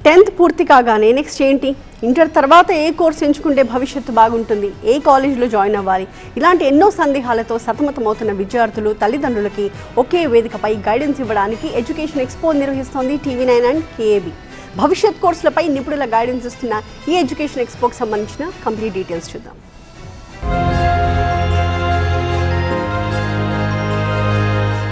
10th పూర్తి కాగానే next ఏంటి, ఇంటర్ తర్వాత ఏ కోర్స్ ఎంచుకుంటే భవిష్యత్తు బాగుంటుంది, ఏ కాలేజీలో జాయిన్ అవ్వాలి, ఇలాంటి ఎన్నో సందేహాలతో సతమతమవుతున్న విద్యార్థులు తల్లిదండ్రులకి ఒకే వేదికపై గైడెన్స్ ఇవ్వడానికి ఎడ్యుకేషన్ ఎక్స్పో నిర్వహిస్తోంది TV9 అండ్ KAB. భవిష్యత్ కోర్సులపై నిపుణుల గైడెన్స్ ఇస్తున్న ఈ ఎడ్యుకేషన్ ఎక్స్పోకి సంబంధించిన కంప్లీట్ డీటెయిల్స్ చూద్దాం.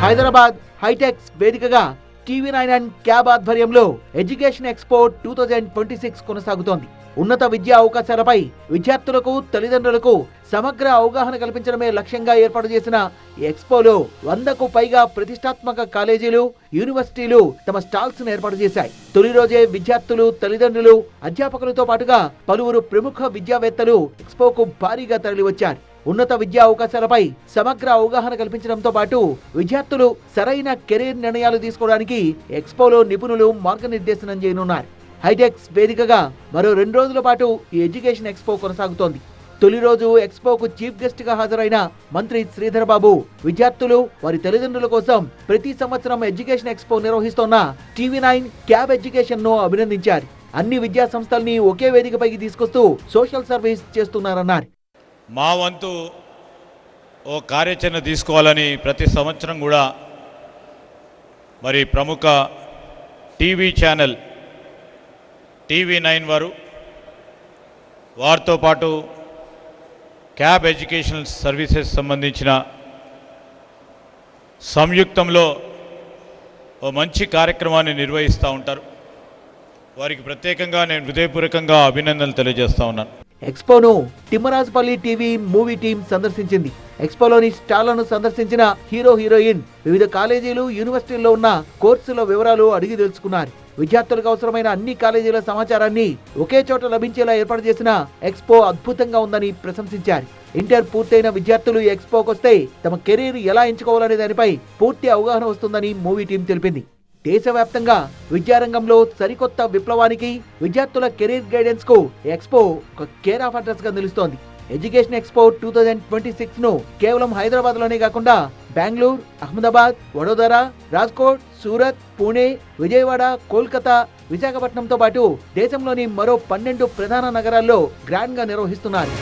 హైదరాబాద్ హైటెక్స్ వేదికగా TV9 అండ్ KAB ఆధ్వర్యంలో ఎడ్యుకేషన్ ఎక్స్పో 2026 కొనసాగుతోంది. ఉన్నత విద్యా అవకాశాలపై విద్యార్థులకు తల్లిదండ్రులకు సమగ్ర అవగాహన కల్పించడమే లక్ష్యంగా ఏర్పాటు చేసిన ఈ ఎక్స్పోలో 100కు పైగా ప్రతిష్టాత్మక కాలేజీలు, యూనివర్సిటీలు తమ స్టాల్స్ ఏర్పాటు చేశాయి. తొలి రోజే విద్యార్థులు, తల్లిదండ్రులు, అధ్యాపకులతో పాటుగా పలువురు ప్రముఖ విద్యావేత్తలు ఎక్స్పోకు భారీగా తరలివచ్చారు. ఉన్నత విద్యా అవకాశాలపై సమగ్ర అవగాహన కల్పించడంతో పాటు విద్యార్థులు సరైన కెరీర్ నిర్ణయాలు తీసుకోవడానికి ఎక్స్పోలో నిపుణులు మార్గనిర్దేశనం చేయనున్నారు. హైటెక్స్ వేదికగా మరో 2 రోజుల పాటు ఈ ఎడ్యుకేషన్ ఎక్స్పో కొనసాగుతోంది. తొలి రోజు ఎక్స్పోకు చీఫ్ గెస్ట్ గా హాజరైన మంత్రి శ్రీధర్ బాబు విద్యార్థులు, వారి తల్లిదండ్రుల కోసం ప్రతి సంవత్సరం ఎడ్యుకేషన్ ఎక్స్పో నిర్వహిస్తోన్న TV9 KAB ఎడ్యుకేషన్ ను అభినందించారు. అన్ని విద్యా సంస్థల్ని ఒకే వేదికపైకి తీసుకొస్తూ సోషల్ సర్వీస్ చేస్తున్నారన్నారు. మా వంతు ఓ కార్యాచరణ తీసుకోవాలని ప్రతి సంవత్సరం కూడా మరి ప్రముఖ టీవీ ఛానల్ TV9 వారితో పాటు KAB ఎడ్యుకేషనల్ సర్వీసెస్ సంబంధించిన సంయుక్తంలో ఓ మంచి కార్యక్రమాన్ని నిర్వహిస్తూ ఉంటారు. వారికి ప్రత్యేకంగా నేను హృదయపూర్వకంగా అభినందనలు తెలియజేస్తా ఉన్నాను. ఎక్స్పోను తిమ్మరాజుపల్లి టీవీ మూవీ టీం సందర్శించింది. ఎక్స్పోలోని స్టాళ్లను సందర్శించిన హీరో, హీరోయిన్ వివిధ కాలేజీలు, యూనివర్సిటీల్లో ఉన్న కోర్సుల వివరాలు అడిగి తెలుసుకున్నారు. విద్యార్థులకు అవసరమైన అన్ని కాలేజీల సమాచారాన్ని ఒకే చోట లభించేలా ఏర్పాటు చేసిన ఎక్స్పో అద్భుతంగా ఉందని ప్రశంసించారు. ఇంటర్ పూర్తయిన విద్యార్థులు ఎక్స్పోకొస్తే తమ కెరీర్ ఎలా ఎంచుకోవాలనే దానిపై పూర్తి అవగాహన వస్తుందని మూవీ టీం తెలిపింది. దేశవ్యాప్తంగా విద్యారంగంలో సరికొత్త విప్లవానికి, విద్యార్థుల కెరీర్ గైడెన్స్ కు ఎక్స్పో ఒక కేర్ ఆఫ్ అడ్రస్ గా నిలుస్తోంది. ఎడ్యుకేషన్ ఎక్స్పో 2026 ను కేవలం హైదరాబాద్ లోనే కాకుండా బెంగళూరు, అహ్మదాబాద్, వడోదర, రాజ్కోట్, సూరత్, పూణే, విజయవాడ, కోల్కతా, విశాఖపట్నంతో పాటు దేశంలోని మరో 12 ప్రధాన నగరాల్లో గ్రాండ్ గా నిర్వహిస్తున్నారు.